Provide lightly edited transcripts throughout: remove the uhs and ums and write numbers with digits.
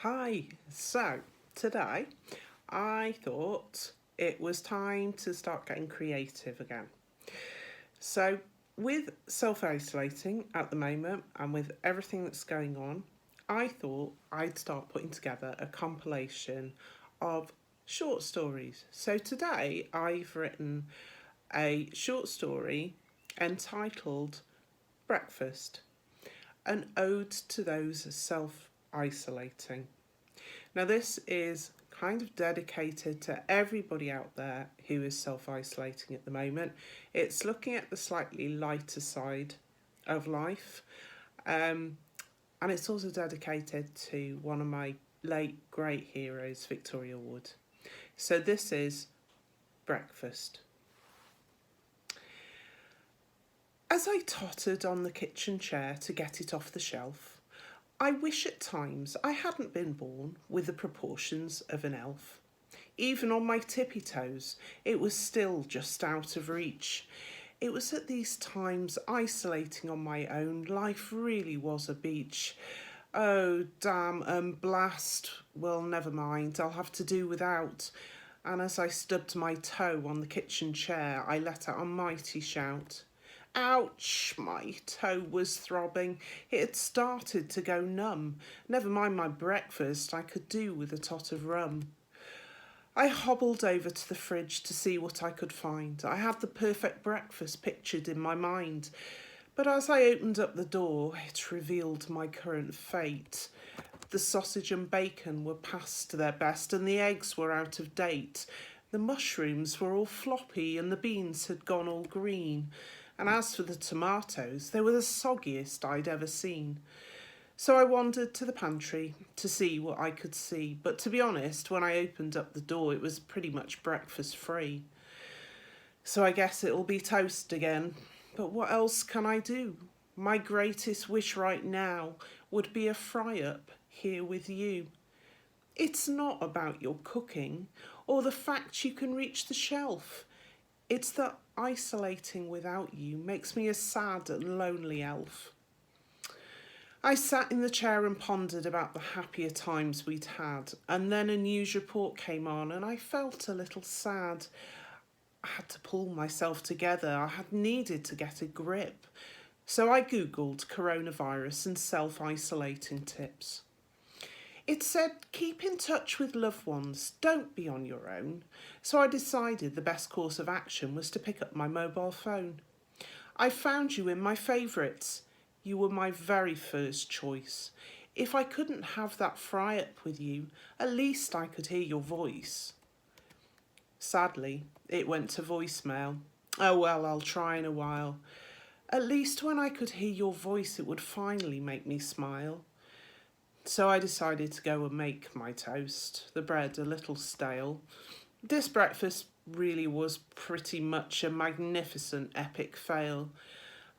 Hi, so today I thought it was time to start getting creative again. So, with self isolating at the moment and with everything that's going on, I thought I'd start putting together a compilation of short stories. So, today I've written a short story entitled Breakfast, an ode to those self isolating. Now, this is kind of dedicated to everybody out there who is self isolating at the moment. It's looking at the slightly lighter side of life, um, and it's also dedicated to one of my late great heroes, Victoria Wood. So, this is Breakfast. As I tottered on the kitchen chair to get it off the shelf, I wish at times I hadn't been born with the proportions of an elf. Even on my tippy toes, it was still just out of reach. It was at these times, isolating on my own, life really was a beach. Oh, damn and blast. Well, never mind, I'll have to do without. And as I stubbed my toe on the kitchen chair, I let out a mighty shout. Ouch! My toe was throbbing. It had started to go numb. Never mind my breakfast, I could do with a tot of rum. I hobbled over to the fridge to see what I could find. I had the perfect breakfast pictured in my mind. But as I opened up the door, it revealed my current fate. The sausage and bacon were past their best, and the eggs were out of date. The mushrooms were all floppy, and the beans had gone all green. And as for the tomatoes, they were the soggiest I'd ever seen. So I wandered to the pantry to see what I could see, but to be honest, when I opened up the door, it was pretty much breakfast free. So I guess it'll be toast again. But what else can I do? My greatest wish right now would be a fry up here with you. It's not about your cooking or the fact you can reach the shelf. It's that isolating without you makes me a sad and lonely elf. I sat in the chair and pondered about the happier times we'd had, and then a news report came on, and I felt a little sad. I had to pull myself together. I had needed to get a grip. So I googled coronavirus and self isolating tips. It said keep in touch with loved ones, don't be on your own. So I decided the best course of action was to pick up my mobile phone. I found you in my favourites. You were my very first choice. If I couldn't have that fry up with you, at least I could hear your voice. Sadly, it went to voicemail. Oh well, I'll try in a while. At least when I could hear your voice, it would finally make me smile. So I decided to go and make my toast, the bread a little stale. This breakfast really was pretty much a magnificent epic fail.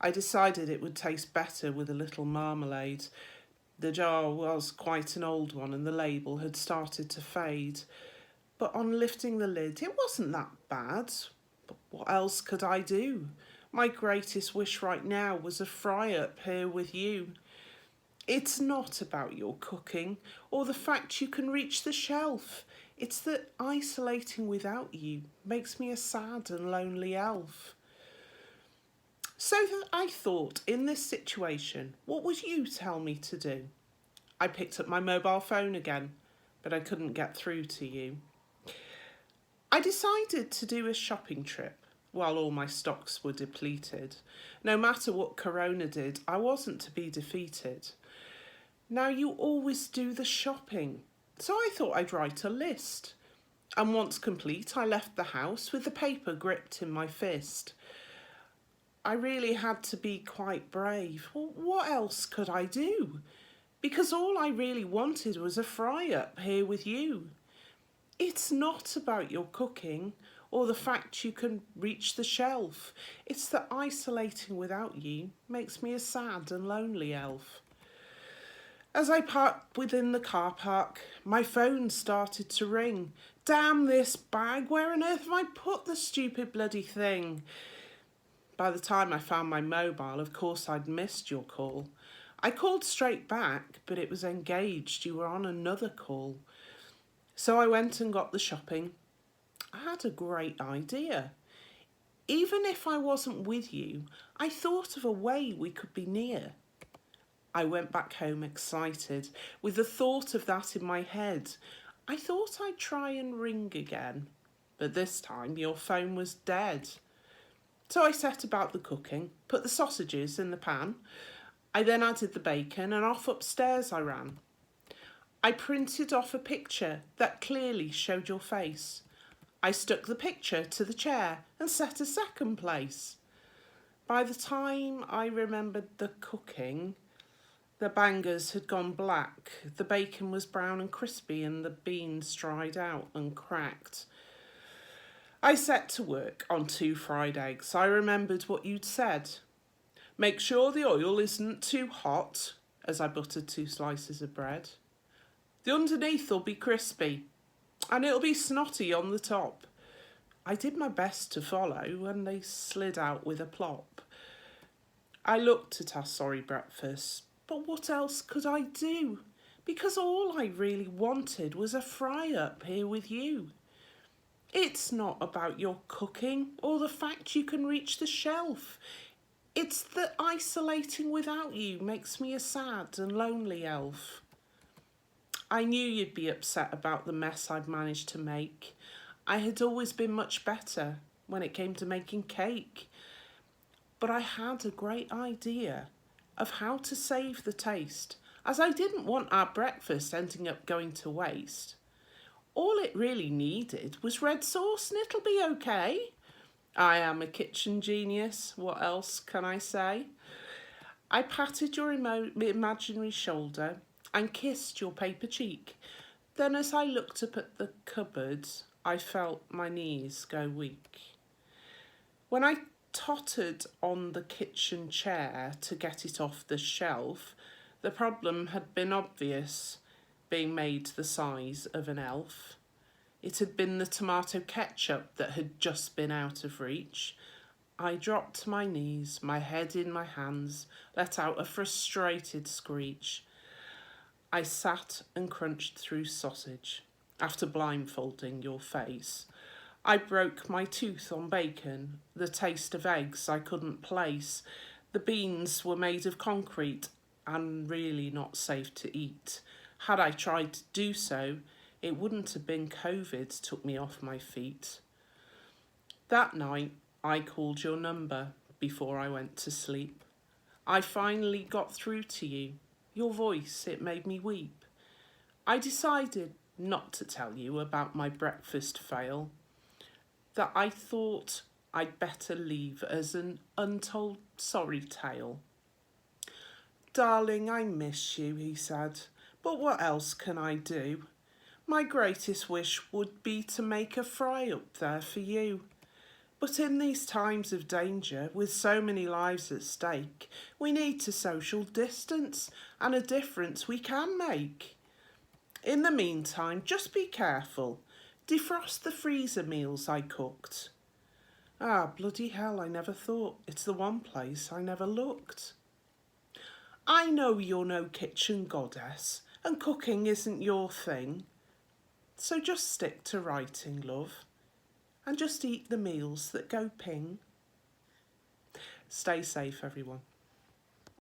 I decided it would taste better with a little marmalade. The jar was quite an old one and the label had started to fade. But on lifting the lid, it wasn't that bad. But what else could I do? My greatest wish right now was a fry up here with you. It's not about your cooking or the fact you can reach the shelf. It's that isolating without you makes me a sad and lonely elf. So that I thought, in this situation, what would you tell me to do? I picked up my mobile phone again, but I couldn't get through to you. I decided to do a shopping trip while all my stocks were depleted. No matter what Corona did, I wasn't to be defeated. Now you always do the shopping, so I thought I'd write a list. And once complete, I left the house with the paper gripped in my fist. I really had to be quite brave. Well, what else could I do? Because all I really wanted was a fry up here with you. It's not about your cooking or the fact you can reach the shelf. It's that isolating without you makes me a sad and lonely elf. As I parked within the car park, my phone started to ring. Damn this bag, where on earth have I put the stupid bloody thing? By the time I found my mobile, of course I'd missed your call. I called straight back, but it was engaged. You were on another call. So I went and got the shopping. I had a great idea. Even if I wasn't with you, I thought of a way we could be near. I went back home excited, with the thought of that in my head. I thought I'd try and ring again, but this time your phone was dead. So I set about the cooking, put the sausages in the pan. I then added the bacon and off upstairs I ran. I printed off a picture that clearly showed your face. I stuck the picture to the chair and set a second place. By the time I remembered the cooking, the bangers had gone black, the bacon was brown and crispy, and the beans dried out and cracked. I set to work on 2 fried eggs. I remembered what you'd said. Make sure the oil isn't too hot, as I buttered 2 slices of bread. The underneath'll be crispy, and it'll be snotty on the top. I did my best to follow, and they slid out with a plop. I looked at our sorry breakfast, but what else could I do? Because all I really wanted was a fry-up here with you. It's not about your cooking or the fact you can reach the shelf. It's that isolating without you makes me a sad and lonely elf. I knew you'd be upset about the mess I'd managed to make. I had always been much better when it came to making cake. But I had a great idea of how to save the taste, as I didn't want our breakfast ending up going to waste. All it really needed was red sauce and it'll be okay. I am a kitchen genius, what else can I say? I patted your imaginary shoulder and kissed your paper cheek. Then as I looked up at the cupboard, I felt my knees go weak. When I tottered on the kitchen chair to get it off the shelf, the problem had been obvious, being made the size of an elf. It had been the tomato ketchup that had just been out of reach. I dropped to my knees, my head in my hands, let out a frustrated screech. I sat and crunched through sausage after blindfolding your face. I broke my tooth on bacon, the taste of eggs I couldn't place. The beans were made of concrete and really not safe to eat. Had I tried to do so, it wouldn't have been COVID took me off my feet. That night, I called your number before I went to sleep. I finally got through to you. Your voice, it made me weep. I decided not to tell you about my breakfast fail, that I thought I'd better leave as an untold sorry tale. Darling, I miss you, he said, but what else can I do? My greatest wish would be to make a fry-up there for you. But in these times of danger, with so many lives at stake, we need to social distance, and a difference we can make. In the meantime, just be careful. Defrost the freezer meals I cooked. Ah, bloody hell, I never thought. It's the one place I never looked. I know you're no kitchen goddess, and cooking isn't your thing. So just stick to writing, love, and just eat the meals that go ping. Stay safe, everyone.